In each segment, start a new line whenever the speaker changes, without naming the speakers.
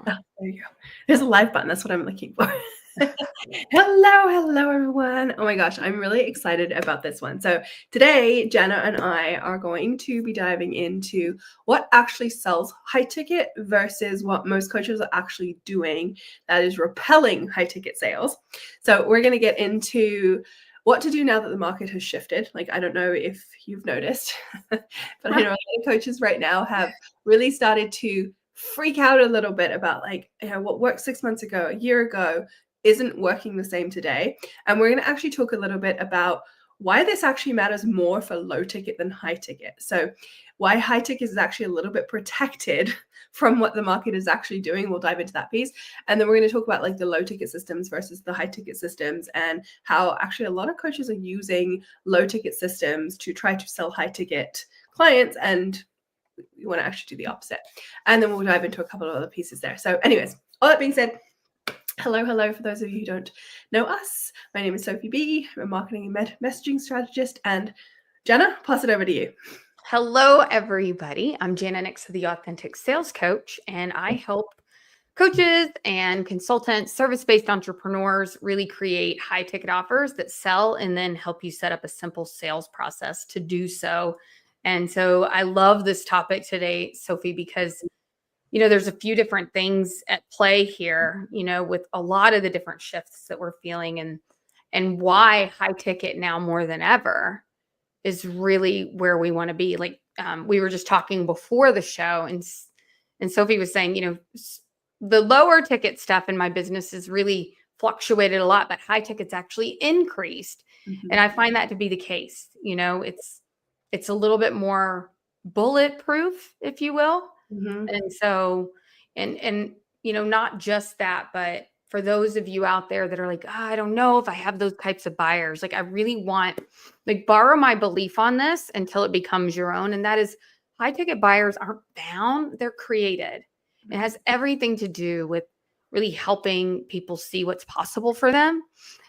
Oh, there you go. There's a live button. That's what I'm looking for. Hello, everyone. Oh my gosh, I'm really excited about this one. So today, Jenna and I are going to be diving into what actually sells high ticket versus what most coaches are actually doing that is repelling high ticket sales. So we're going to get into what to do now that the market has shifted. Like, I don't know if you've noticed, but I know a lot of coaches right now have really started to freak out a little bit about what worked 6 months ago, a year ago, isn't working the same today. And we're going to actually talk a little bit about why this actually matters more for low ticket than high ticket. So why high ticket is actually a little bit protected from what the market is actually doing. We'll dive into that piece. And then we're going to talk about like the low ticket systems versus the high ticket systems, and how actually a lot of coaches are using low ticket systems to try to sell high ticket clients, and we want to actually do the opposite. And then we'll dive into a couple of other pieces there. So anyways, all that being said, hello. For those of you who don't know us, my name is Sophie B. I'm a marketing and messaging strategist. And Jenna, pass it over to you.
Hello, everybody. I'm Jana Nix, the Authentic Sales Coach, and I help coaches and consultants, service-based entrepreneurs really create high-ticket offers that sell, and then help you set up a simple sales process to do so. And so I love this topic today, Sophie, because there's a few different things at play here, with a lot of the different shifts that we're feeling, and why high ticket now more than ever is really where we want to be. Like we were just talking before the show, and Sophie was saying, the lower ticket stuff in my business has really fluctuated a lot, but high tickets actually increased.
Mm-hmm.
And I find that to be the case. It's a little bit more bulletproof, if you will.
Mm-hmm.
And so, and not just that, but for those of you out there that are like, I don't know if I have those types of buyers, like I really want, borrow my belief on this until it becomes your own. And that is, high ticket buyers aren't found, they're created. It has everything to do with really helping people see what's possible for them.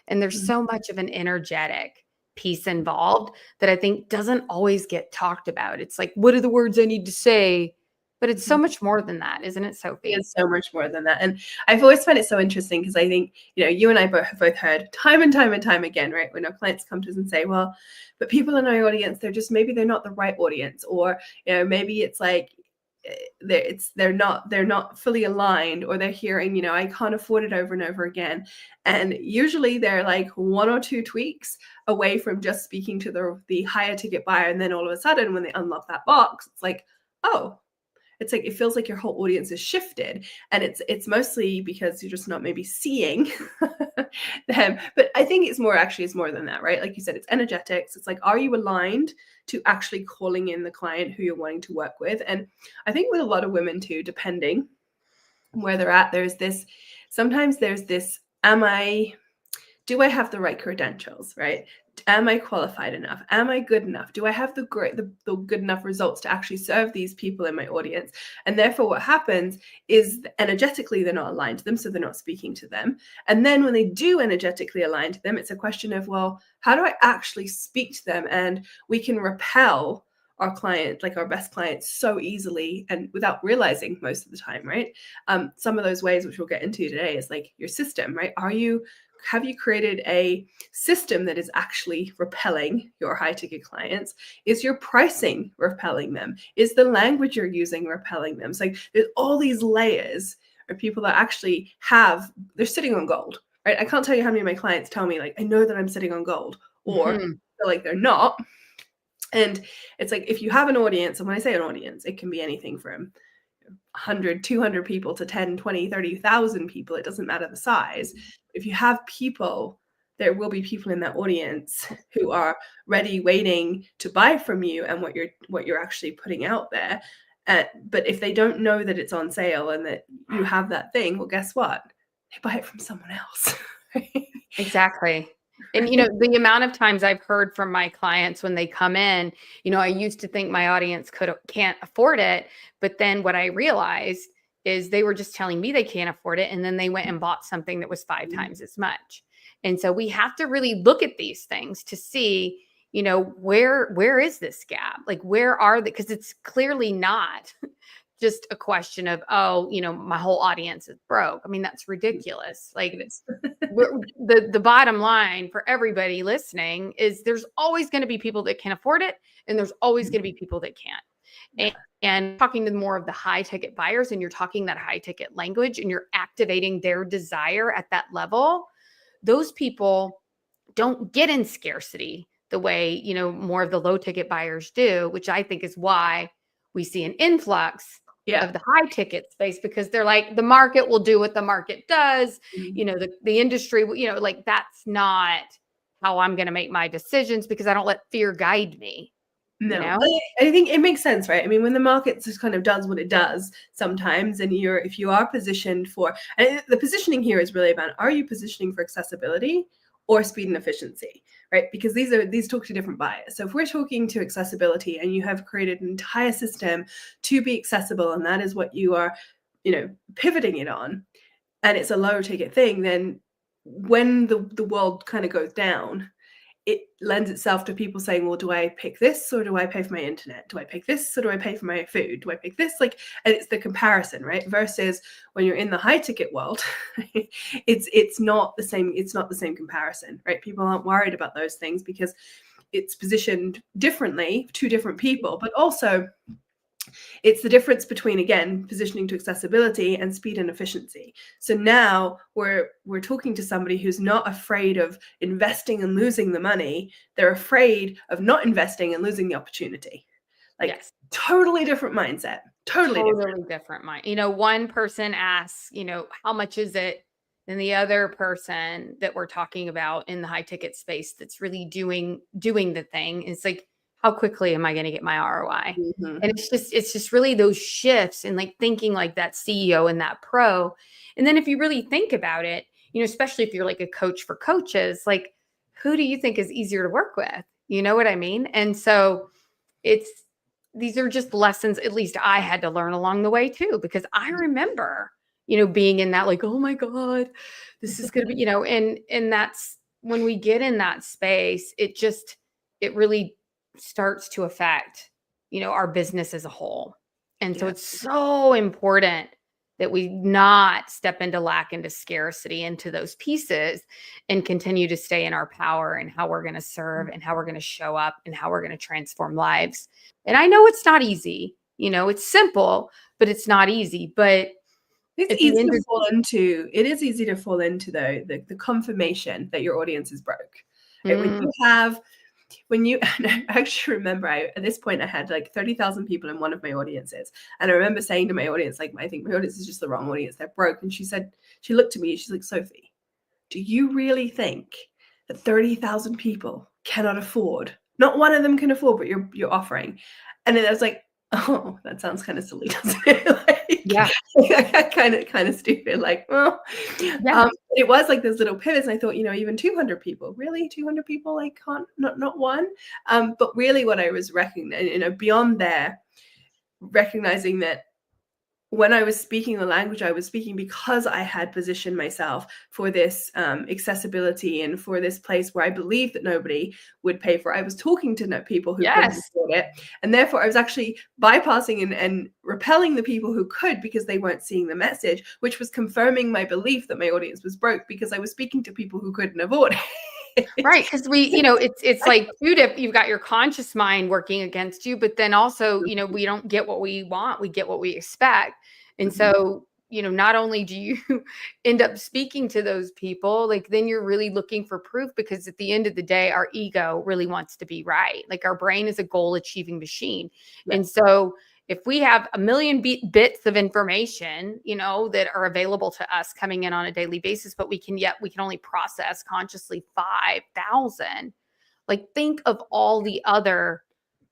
And there's so much of an energetic piece involved that I think doesn't always get talked about. It's like, what are the words I need to say? But it's so much more than that, isn't it, Sophie?
It's so much more than that. And I've always found it so interesting because I think, you and I have both heard time and time again, right? When our clients come to us and say, well, but people in our audience, maybe they're not the right audience, or, maybe it's like, they're not fully aligned, or they're hearing, I can't afford it over and over again. And usually they're like one or two tweaks away from just speaking to the higher ticket buyer. And then all of a sudden, when they unlock that box, it's like, oh, it's like, it feels like your whole audience is shifted, and it's mostly because you're just not maybe seeing them. But I think it's more than that, right? Like you said, it's energetics. It's like, are you aligned to actually calling in the client who you're wanting to work with? And I think with a lot of women too, depending where they're at, sometimes there's this, do I have the right credentials, right? Am I qualified enough? Am I good enough? Do I have the good enough results to actually serve these people in my audience? And therefore what happens is energetically they're not aligned to them, so they're not speaking to them. And then when they do energetically align to them, it's a question of, well, how do I actually speak to them? And we can repel our client, like our best clients, so easily and without realizing most of the time, right? Some of those ways, which we'll get into today, is like your system, right? Have you created a system that is actually repelling your high ticket clients? Is your pricing repelling them? Is the language you're using repelling them? So like, there's all these layers of people that actually they're sitting on gold, right? I can't tell you how many of my clients tell me, like, I know that I'm sitting on gold, or feel like they're not. And it's like, if you have an audience, and when I say an audience, it can be anything from 100, 200 people to 10, 20, 30,000 people. It doesn't matter the size. If you have people, there will be people in that audience who are ready, waiting to buy from you and what you're actually putting out there. But if they don't know that it's on sale and that you have that thing, well, guess what? They buy it from someone else.
Exactly. And, the amount of times I've heard from my clients when they come in, I used to think my audience can't afford it. But then what I realized is they were just telling me they can't afford it. And then they went and bought something that was 5 times as much. And so we have to really look at these things to see, where is this gap? Like, where are because it's clearly not just a question of, oh, my whole audience is broke. I mean, that's ridiculous. Like the bottom line for everybody listening is there's always going to be people that can afford it, and there's always going to be people that can't. And talking to more of the high ticket buyers, and you're talking that high ticket language, and you're activating their desire at that level, those people don't get in scarcity the way, more of the low ticket buyers do, which I think is why we see an influx of the high ticket space, because they're like, the market will do what the market does. The industry, like that's not how I'm going to make my decisions, because I don't let fear guide me.
No, I think it makes sense, right? I mean, when the market just kind of does what it does sometimes, and if you are positioned for, and the positioning here is really about, are you positioning for accessibility or speed and efficiency, right? Because these talk to different buyers. So if we're talking to accessibility and you have created an entire system to be accessible, and that is what you are, pivoting it on, and it's a low ticket thing, then when the world kind of goes down, it lends itself to people saying, well, do I pick this or do I pay for my internet? Do I pick this or do I pay for my food? Do I pick this? And it's the comparison, right? Versus when you're in the high ticket world, it's not the same. It's not the same comparison, right? People aren't worried about those things because it's positioned differently to different people, but also it's the difference between, again, positioning to accessibility and speed and efficiency. So now we're talking to somebody who's not afraid of investing and losing the money. They're afraid of not investing and losing the opportunity.
Yes.
Totally different mindset. Totally
different mind. One person asks, how much is it? And the other person that we're talking about in the high ticket space that's really doing the thing, it's like, how quickly am I going to get my ROI?
Mm-hmm.
And it's just really those shifts and like thinking like that CEO and that pro. And then if you really think about it, especially if you're like a coach for coaches, like who do you think is easier to work with? You know what I mean? And so these are just lessons, at least I had to learn along the way too, because I remember, being in that like, oh my God, this is going to be, and that's when we get in that space, it really starts to affect, our business as a whole. And so it's so important that we not step into lack, into scarcity, into those pieces, and continue to stay in our power and how we're going to serve and how we're going to show up and how we're going to transform lives. And I know it's not easy, it's simple, but it's not easy. But
it is easy to fall into the confirmation that your audience is broke. Right? I actually remember at this point I had like 30,000 people in one of my audiences. And I remember saying to my audience, like, I think my audience is just the wrong audience. They're broke. And she looked at me and she's like, Sophie, do you really think that 30,000 people cannot afford? Not one of them can afford what you're offering. And then I was like, oh, that sounds kind of silly, doesn't it?
Yeah.
kind of stupid. Like, well, it was like those little pivots. And I thought, even 200 people, really 200 people, like not one. But really what I was recognizing, beyond there, recognizing that when I was speaking the language, I was speaking because I had positioned myself for this accessibility and for this place where I believed that nobody would pay for it. I was talking to people who couldn't afford it. And therefore, I was actually bypassing and repelling the people who could because they weren't seeing the message, which was confirming my belief that my audience was broke because I was speaking to people who couldn't afford it.
Right. Because it's like you've got your conscious mind working against you, but then also, we don't get what we want, we get what we expect. And so, not only do you end up speaking to those people, like then you're really looking for proof, because at the end of the day, our ego really wants to be right. Like our brain is a goal achieving machine. Right. And so if we have a million bits of information, that are available to us coming in on a daily basis, but we can only process consciously 5,000. Like think of all the other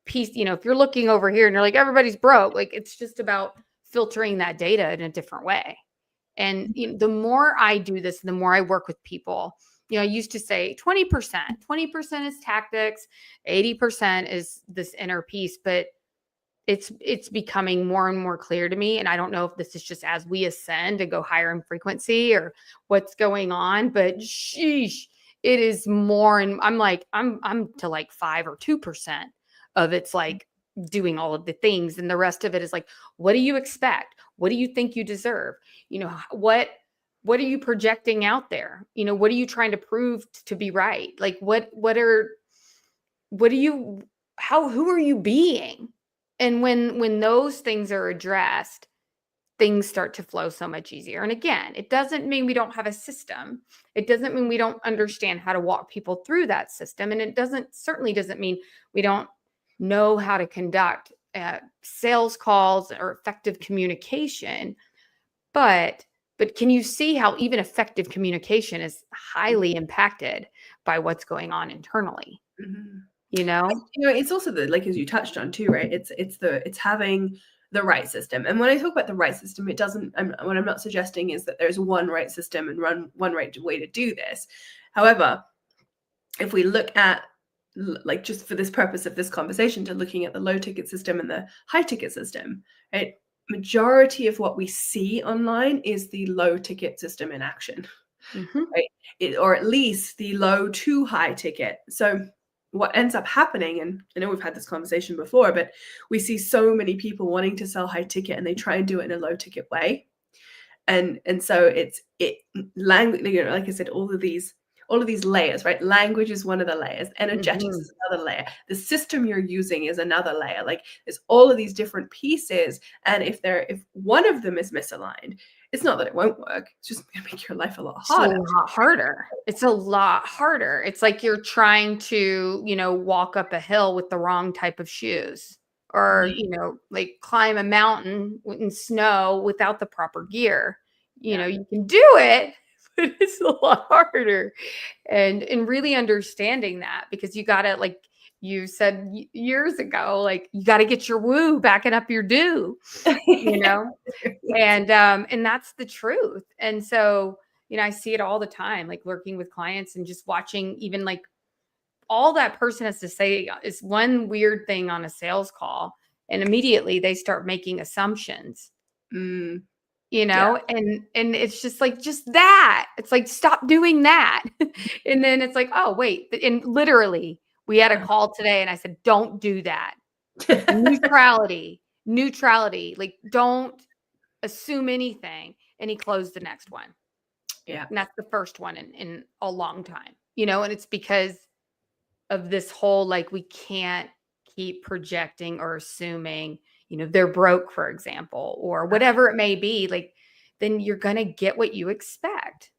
piece, if you're looking over here and you're like, everybody's broke, like it's just about filtering that data in a different way. And the more I do this, the more I work with people, I used to say 20% is tactics, 80% is this inner piece, but it's becoming more and more clear to me. And I don't know if this is just as we ascend and go higher in frequency or what's going on, but sheesh, it is more. And I'm to like 5 or 2% of it's like doing all of the things. And the rest of it is like, what do you expect? What do you think you deserve? What are you projecting out there? What are you trying to prove to be right? Like who are you being? And when those things are addressed, things start to flow so much easier. And again, it doesn't mean we don't have a system. It doesn't mean we don't understand how to walk people through that system. And it certainly doesn't mean we don't know how to conduct sales calls or effective communication. But can you see how even effective communication is highly impacted by what's going on internally?
Mhm.
You
It's also like, as you touched on too, right? It's having the right system. And when I talk about the right system, what I'm not suggesting is that there's one right system and one right way to do this. However, if we look at, like, just for this purpose of this conversation, to looking at the low ticket system and the high ticket system, right? Majority of what we see online is the low ticket system in action, right? Or at least the low to high ticket. So what ends up happening, and I know we've had this conversation before, but we see so many people wanting to sell high ticket and they try and do it in a low ticket way. And so language, like I said, all of these layers, right? Language is one of the layers. Energetics is another layer. The system you're using is another layer. Like, there's all of these different pieces. And if one of them is misaligned, it's not that it won't work. It's just going to make your life a lot harder.
It's a lot harder. It's a lot harder. It's like you're trying to, walk up a hill with the wrong type of shoes, or, like climb a mountain in snow without the proper gear. You can do it, but it's a lot harder. And really understanding that, because you got to, like you said years ago, like, you got to get your woo backing up your do, and that's the truth. And so, I see it all the time, like working with clients and just watching, even like all that person has to say is one weird thing on a sales call, and immediately they start making assumptions.
Yeah.
And it's just like, just that. It's like, stop doing that. And then it's like, oh, wait. And literally, we had a call today and I said, don't do that. Neutrality, like, don't assume anything. And he closed the next one.
Yeah.
And that's the first one in a long time, and it's because of this whole, like, we can't keep projecting or assuming, they're broke, for example, or whatever it may be. Like, then you're going to get what you expect.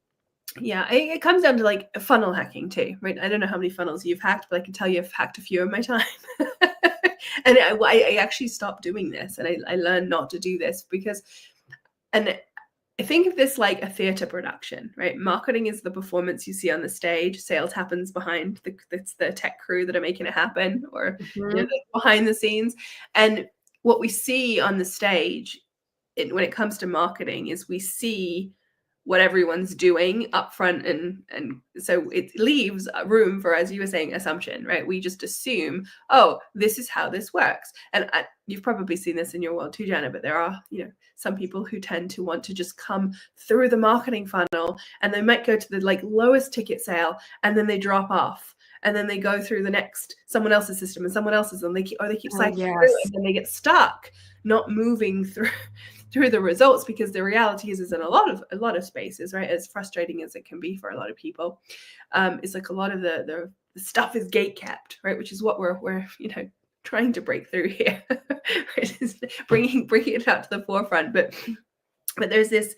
Yeah, it comes down to like funnel hacking too, right? I don't know how many funnels you've hacked, but I can tell you I've hacked a few in my time. And I actually stopped doing this, and I learned not to do this because, and I think of this like a theater production, right? Marketing is the performance you see on the stage. Sales happens behind the tech crew that are making it happen, or behind the scenes. And what we see on the stage, when it comes to marketing, is we see what everyone's doing up front, and so it leaves room for, as you were saying, assumption, right? We just assume, oh, this is how this works. And you've probably seen this in your world too, Jana, but there are some people who tend to want to just come through the marketing funnel, and they might go to the like lowest ticket sale, and then they drop off, and then they go through the next someone else's system and someone else's, and they keep cycling through, and then they get stuck not moving through the results, because the reality is in a lot of spaces, right, as frustrating as it can be for a lot of people, it's like a lot of the stuff is gate kept, right, which is what we're trying to break through here. bringing it out to the forefront. But there's this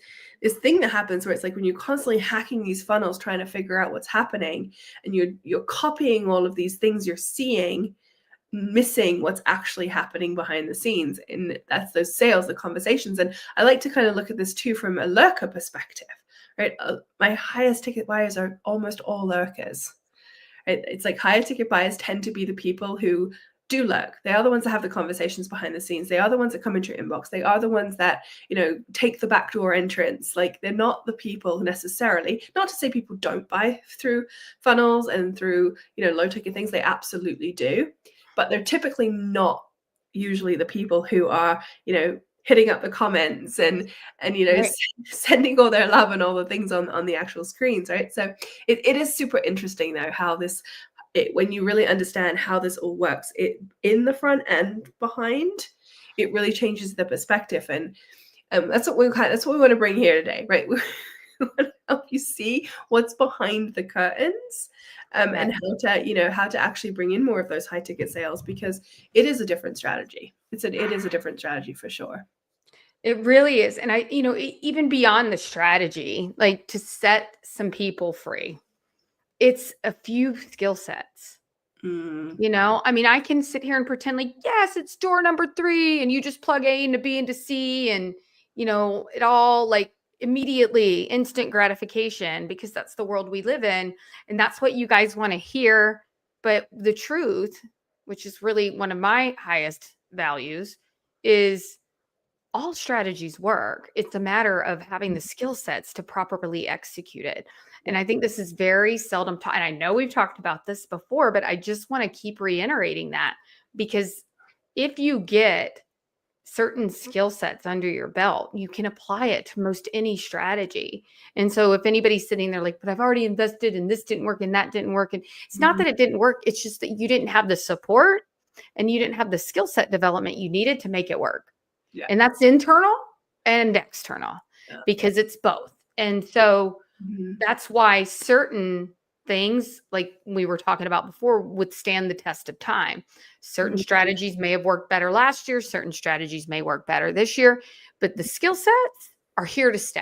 thing that happens where it's like, when you're constantly hacking these funnels trying to figure out what's happening, and you're copying all of these things you're seeing, missing what's actually happening behind the scenes. And that's those sales, the conversations. And I like to kind of look at this too from a lurker perspective, right? My highest ticket buyers are almost all lurkers, right? It's like higher ticket buyers tend to be the people who do lurk. They are the ones that have the conversations behind the scenes. They are the ones that come into your inbox. They are the ones that, take the backdoor entrance. Like, they're not the people necessarily, not to say people don't buy through funnels and through, low ticket things. They absolutely do. But they're typically not usually the people who are, hitting up the comments and
Right.
sending all their love and all the things on the actual screens, right? So it is super interesting though how this when you really understand how this all works, it in the front and behind, it really changes the perspective. And that's what we want to bring here today, right? We want to help you see what's behind the curtains, and how to actually bring in more of those high ticket sales, because it is a different strategy. It is a different strategy for sure.
It really is. And even beyond the strategy, like to set some people free, it's a few skill sets. I mean, I can sit here and pretend like, yes, it's door number 3 and you just plug A into B into C and, it all like immediately instant gratification, because that's the world we live in. And that's what you guys want to hear. But the truth, which is really one of my highest values, is all strategies work. It's a matter of having the skill sets to properly execute it. And I think this is very seldom taught. And I know we've talked about this before, but I just want to keep reiterating that, because if you get certain skill sets under your belt, you can apply it to most any strategy. And so if anybody's sitting there like, but I've already invested and this didn't work and that didn't work. And it's not that it didn't work. It's just that you didn't have the support and you didn't have the skill set development you needed to make it work.
Yeah.
And that's internal and external, because it's both. And so that's why certain things, like we were talking about before, withstand the test of time. Certain strategies may have worked better last year. Certain strategies may work better this year, but the skill sets are here to stay.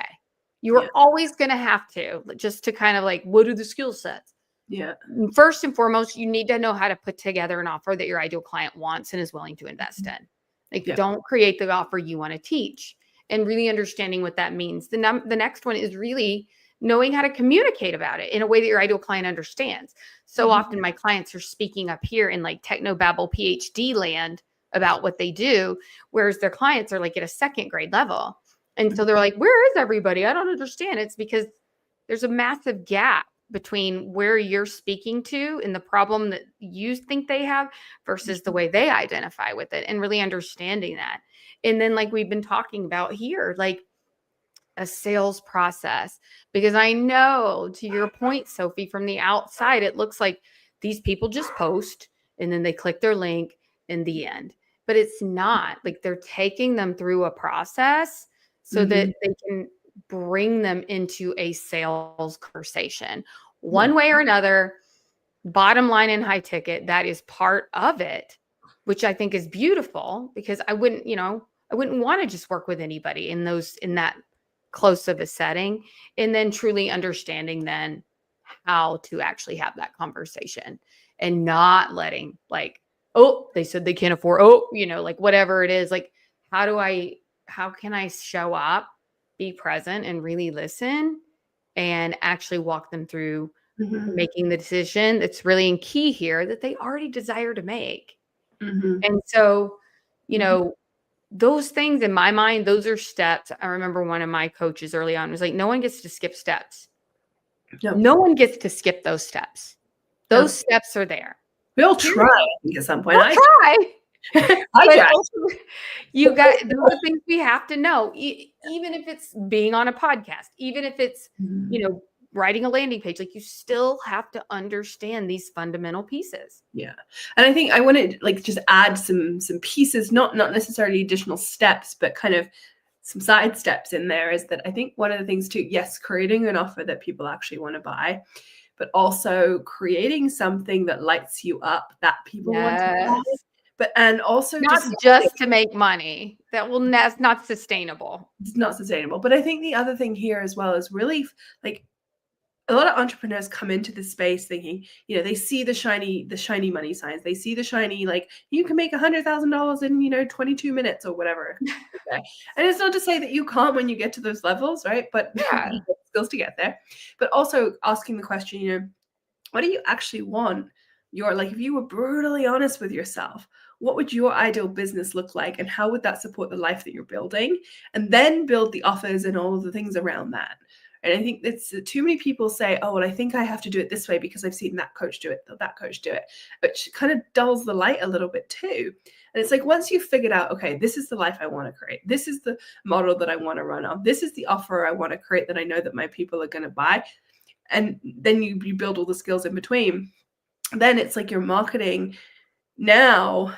You are always going to have to, just to kind of like, what are the skill sets?
Yeah.
First and foremost, you need to know how to put together an offer that your ideal client wants and is willing to invest in. Like, don't create the offer you want to teach, and really understanding what that means. The next one is really knowing how to communicate about it in a way that your ideal client understands. So often my clients are speaking up here in like technobabble PhD land about what they do, whereas their clients are like at a second grade level. And so they're like, where is everybody? I don't understand. It's because there's a massive gap between where you're speaking to and the problem that you think they have versus the way they identify with it, and really understanding that. And then, like we've been talking about here, like a sales process, because I know, to your point, Sophie, from the outside, it looks like these people just post and then they click their link in the end, but it's not. Like, they're taking them through a process so that they can bring them into a sales conversation one way or another. Bottom line, in high ticket, that is part of it, which I think is beautiful, because I wouldn't want to just work with anybody in that close of a setting. And then truly understanding then how to actually have that conversation, and not letting like, oh, they said they can't afford, like whatever it is, like, how can I show up, be present, and really listen, and actually walk them through making the decision that's really key here that they already desire to make. And so, those things, in my mind, those are steps. I remember one of my coaches early on was like, no one gets to skip steps. No one gets to skip those steps. Those steps are there.
We'll try, I think, at some point.
We'll try. You got those are things we have to know, even if it's being on a podcast, even if it's writing a landing page. Like, you still have to understand these fundamental pieces.
Yeah. And I think I want to like just add some pieces, not necessarily additional steps, but kind of some side steps in there. Is that I think one of the things too, yes, creating an offer that people actually want to buy, but also creating something that lights you up, that people want to buy. And also
not just to make money. That's not sustainable.
It's not sustainable. But I think the other thing here as well is really like, a lot of entrepreneurs come into this space thinking, they see the shiny money signs. They see the shiny, like, you can make $100,000 in, 22 minutes or whatever. Okay. And it's not to say that you can't when you get to those levels, right? But you have skills to get there. But also asking the question, what do you actually want? If you were brutally honest with yourself, what would your ideal business look like, and how would that support the life that you're building? And then build the offers and all of the things around that. And I think it's too many people say, oh, well, I think I have to do it this way because I've seen that coach do it, that coach do it, which kind of dulls the light a little bit too. And it's like, once you've figured out, okay, this is the life I want to create. This is the model that I want to run on. This is the offer I want to create that I know that my people are going to buy. And then you build all the skills in between. then it's like your marketing now,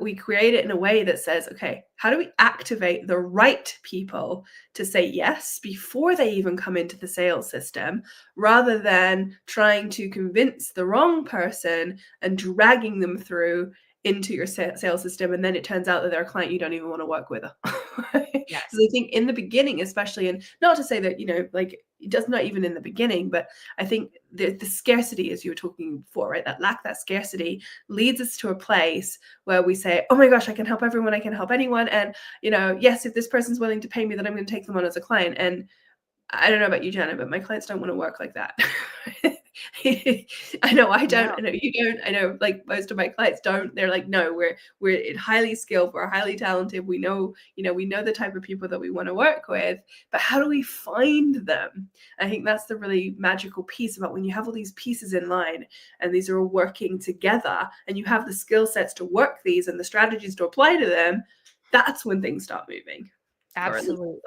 we create it in a way that says, okay, how do we activate the right people to say yes before they even come into the sales system, rather than trying to convince the wrong person and dragging them through into your sales system, and then it turns out that they're a client you don't even want to work with.
Yes.
Because I think in the beginning, especially, and not to say that, like, it does, not even in the beginning, but I think the scarcity, as you were talking before, right, that scarcity leads us to a place where we say, oh my gosh, I can help everyone, I can help anyone, and yes, if this person's willing to pay me, then I'm going to take them on as a client. And I don't know about you, Jana, but my clients don't want to work like that. I know I don't.
No.
I know you don't. I know, like, most of my clients don't. They're like, no, we're highly skilled, we're highly talented. We know, we know the type of people that we want to work with. But how do we find them? I think that's the really magical piece about when you have all these pieces in line and these are all working together, and you have the skill sets to work these and the strategies to apply to them. That's when things start moving.
Absolutely.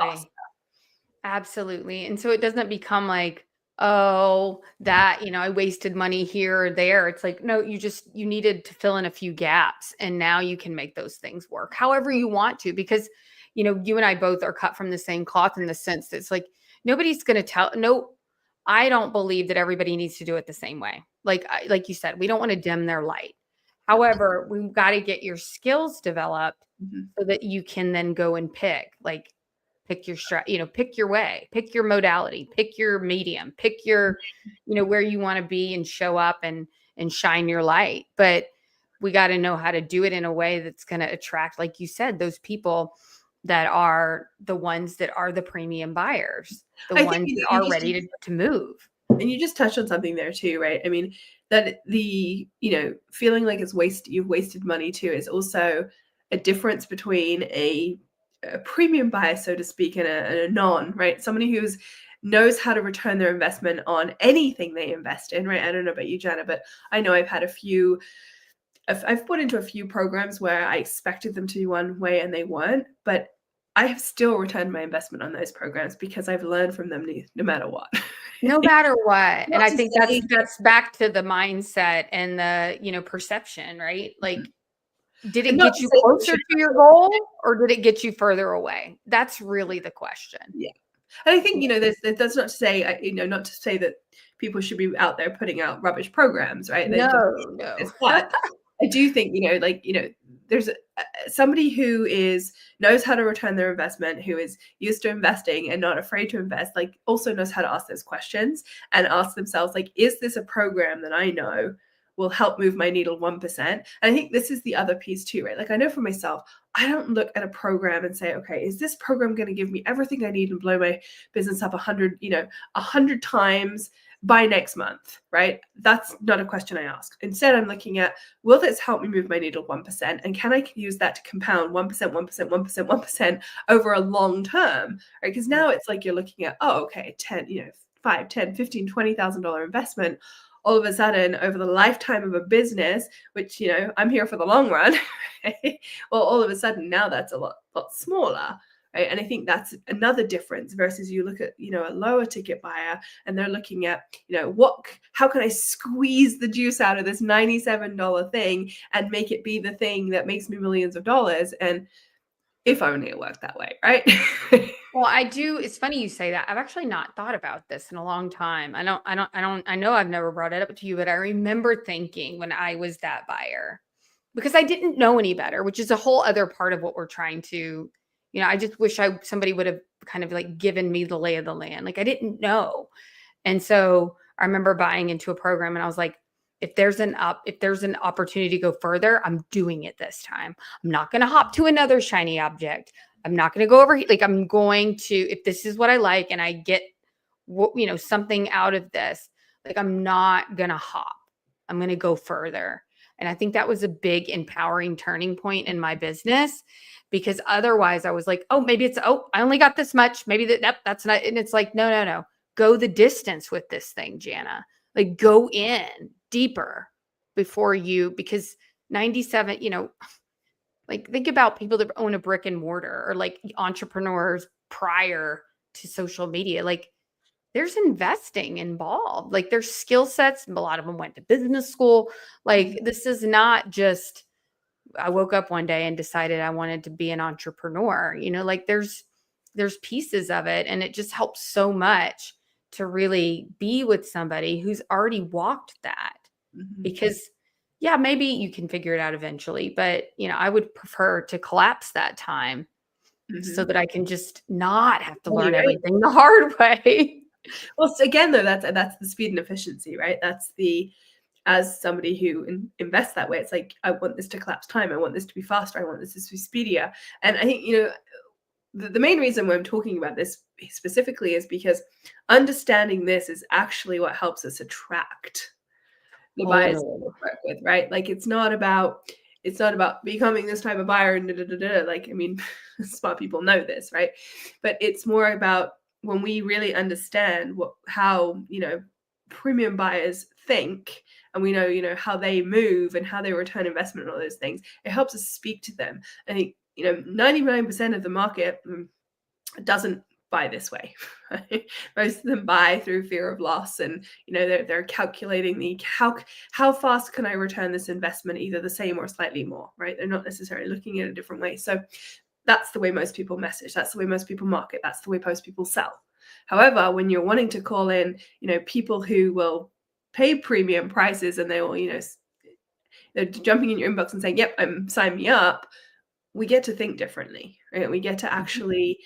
Absolutely. And so it doesn't become like, oh, that, I wasted money here or there. It's like, no, you needed to fill in a few gaps, and now you can make those things work however you want to, because, you and I both are cut from the same cloth in the sense that it's like, nobody's going to no, I don't believe that everybody needs to do it the same way. Like you said, we don't want to dim their light. However, we've got to get your skills developed
Mhm.
so that you can then go and pick your pick your way, pick your modality, pick your medium, pick your, where you want to be and show up and shine your light. But we got to know how to do it in a way that's going to attract, like you said, those people that are the ones that are the premium buyers, the
I think
ones that are ready to move.
and you just touched on something there too, right? I mean, that the, feeling like you've wasted money too is also a difference between a premium buyer, so to speak, and a non, right? Somebody who's knows how to return their investment on anything they invest in, right? I don't know about you, Jana, but I know I've had I've put into a few programs where I expected them to be one way and they weren't, but I have still returned my investment on those programs because I've learned from them no matter what.
No matter what. And
Not
I
to
think
say
that's back to the mindset and the, perception, right? Like, did
and
it
not
get
to
you
say you
closer
should
to your goal, or did it get you further away? That's really the question.
Yeah. And I think, that's not to say, not to say that people should be out there putting out rubbish programs, right?
No.
But I do think, there's somebody who knows how to return their investment, who is used to investing and not afraid to invest, like, also knows how to ask those questions and ask themselves, like, is this a program that I know will help move my needle 1%? And I think this is the other piece too, right? Like, I know for myself, I don't look at a program and say, okay, is this program going to give me everything I need and blow my business up 100 times by next month, right? That's not a question I ask. Instead, I'm looking at, will this help me move my needle 1%? And can I use that to compound 1%, 1%, 1%, 1% over a long term, right? Because now it's like you're looking at, oh, okay, 10, 5, 10, 15, $20,000 investment. All of a sudden, over the lifetime of a business, which, I'm here for the long run, well, all of a sudden now that's a lot smaller. Right? And I think that's another difference versus you look at, a lower ticket buyer and they're looking at, how can I squeeze the juice out of this $97 thing and make it be the thing that makes me millions of dollars? And if only it worked that way, right?
Well, I do. It's funny you say that. I've actually not thought about this in a long time. I know I've never brought it up to you, but I remember thinking when I was that buyer, because I didn't know any better, which is a whole other part of what we're trying to, I just wish somebody would have kind of like given me the lay of the land. Like, I didn't know. And so I remember buying into a program and I was like, if there's an opportunity to go further, I'm doing it this time. I'm not going to hop to another shiny object. I'm not going to go over here. Like, I'm going to, if this is what I like and I get, something out of this, like, I'm not going to hop. I'm going to go further. And I think that was a big empowering turning point in my business, because otherwise I was like, oh, maybe I only got this much. Maybe that's not. And it's like, no. Go the distance with this thing, Jana. Like, go in deeper because 97, like, think about people that own a brick and mortar, or like entrepreneurs prior to social media. Like, there's investing involved. Like there's skill sets. A lot of them went to business school. Like this is not just, I woke up one day and decided I wanted to be an entrepreneur. Like there's pieces of it, and it just helps so much to really be with somebody who's already walked that.
Mhm.
Because yeah, maybe you can figure it out eventually, but I would prefer to collapse that time so
Mhm.
that I can just not have to learn
Right.
everything the hard way.
Well, so again, though, that's the speed and efficiency, right? That's the as somebody who invests that way, it's like I want this to collapse time. I want this to be faster. I want this to be speedier. And I think the main reason why I'm talking about this specifically is because understanding this is actually what helps us attract the buyers that we
Totally.
work with, right? Like it's not about becoming this type of buyer and da, da, da, da. Like, I mean, smart people know this, right? But it's more about when we really understand how premium buyers think, and we know how they move and how they return investment and all those things. It helps us speak to them. I think 99% of the market doesn't buy this way. Most of them buy through fear of loss, and they're calculating how fast can I return this investment, either the same or slightly more, right? They're not necessarily looking at a different way. So that's the way most people message. That's the way most people market. That's the way most people sell. However, when you're wanting to call in, people who will pay premium prices, and they will, they're jumping in your inbox and saying, "Yep, sign me up." We get to think differently, right? We get to actually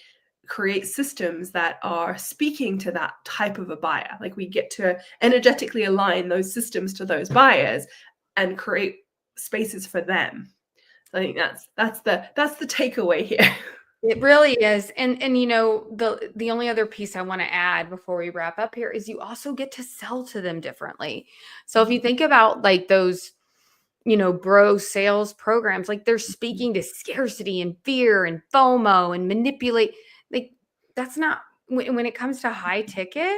create systems that are speaking to that type of a buyer. Like we get to energetically align those systems to those buyers and create spaces for them. So I think that's the takeaway here.
It really is. And the only other piece I want to add before we wrap up here is you also get to sell to them differently. So if you think about like those, bro sales programs, like they're speaking to scarcity and fear and FOMO and manipulate. Like that's not when it comes to high ticket,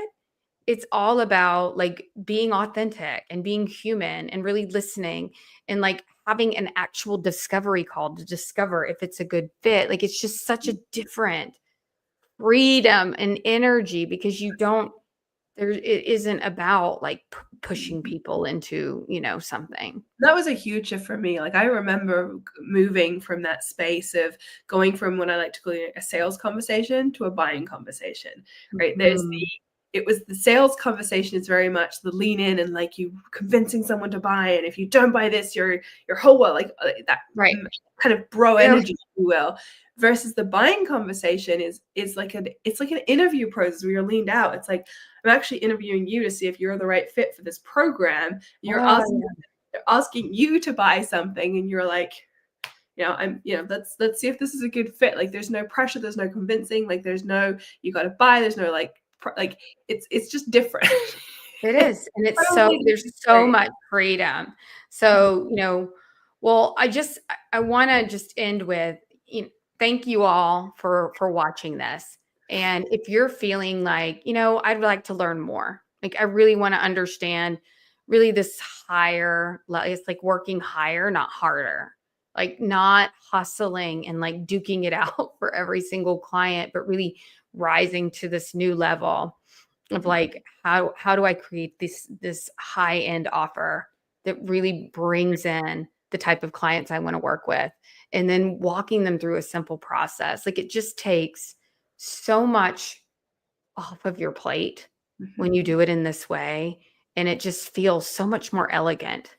it's all about like being authentic and being human and really listening and like having an actual discovery call to discover if it's a good fit. Like it's just such a different freedom and energy because it isn't about like pushing people into, something.
That was a huge shift for me. Like I remember moving from that space of going from what I like to call a sales conversation to a buying conversation, right?
Mhm.
It was the sales conversation is very much the lean in and like you convincing someone to buy, and if you don't buy this, your whole world, like that
Right.
kind of bro
Yeah.
energy, if you will. Versus the buying conversation is like it's like an interview process where you're leaned out. It's like I'm actually interviewing you to see if you're the right fit for this program. You're asking
Oh,
they're asking you to buy something, and you're like, let's see if this is a good fit. Like there's no pressure, there's no convincing, like there's no you got to buy, there's no like like it's just different.
it
It's
is. And
totally
there's
different
so
experience.
much freedom. So, well, I want to just end with, thank you all for watching this. And if you're feeling like, I'd like to learn more, like I really want to understand really this it's like working higher, not harder, like not hustling and like duking it out for every single client, but really rising to this new level of like how do I create this high end offer that really brings in the type of clients I want to work with, and then walking them through a simple process. Like it just takes so much off of your plate when
Mhm.
you do it in this way, and it just feels so much more elegant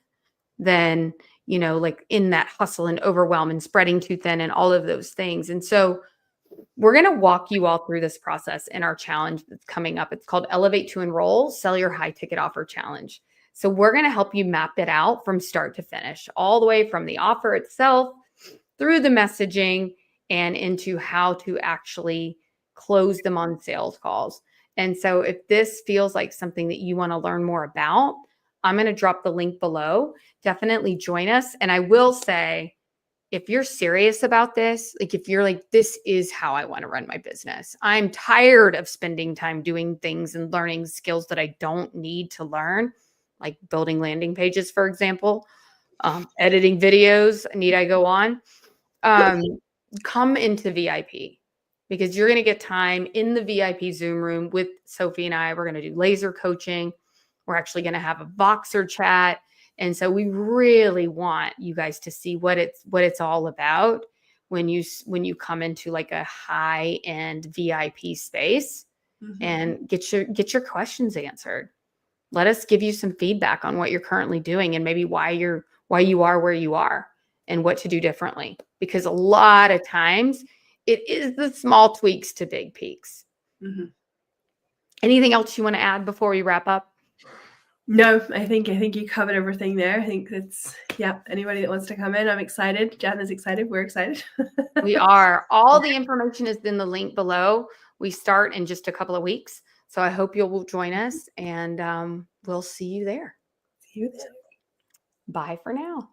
than like in that hustle and overwhelm and spreading too thin and all of those things. And so we're going to walk you all through this process in our challenge that's coming up. It's called Elevate to Enroll, Sell Your High Ticket Offer Challenge. So we're going to help you map it out from start to finish, all the way from the offer itself through the messaging and into how to actually close them on sales calls. And so if this feels like something that you want to learn more about, I'm going to drop the link below. Definitely join us. And I will say, if you're serious about this, like if you're like, this is how I want to run my business, I'm tired of spending time doing things and learning skills that I don't need to learn, like building landing pages, for example, editing videos. Need I go on? Um, Come into VIP. because you're going to get time in the VIP Zoom room with Sophie and I. We're going to do laser coaching. We're actually going to have a Voxer chat. And so we really want you guys to see what it's all about when you come into like a high-end VIP space and get your questions answered. Let us give you some feedback on what you're currently doing and maybe why you are where you are and what to do differently. Because a lot of times it is the small tweaks to big peaks. Anything else you want to add before we wrap up?
No, I think you covered everything there. I think that's, anybody that wants to come in, I'm excited. Jan is excited. We're excited.
We are. All the information is in the link below. We start in just a couple of weeks. So I hope you'll join us, and we'll see you there.
See you there.
Bye for now.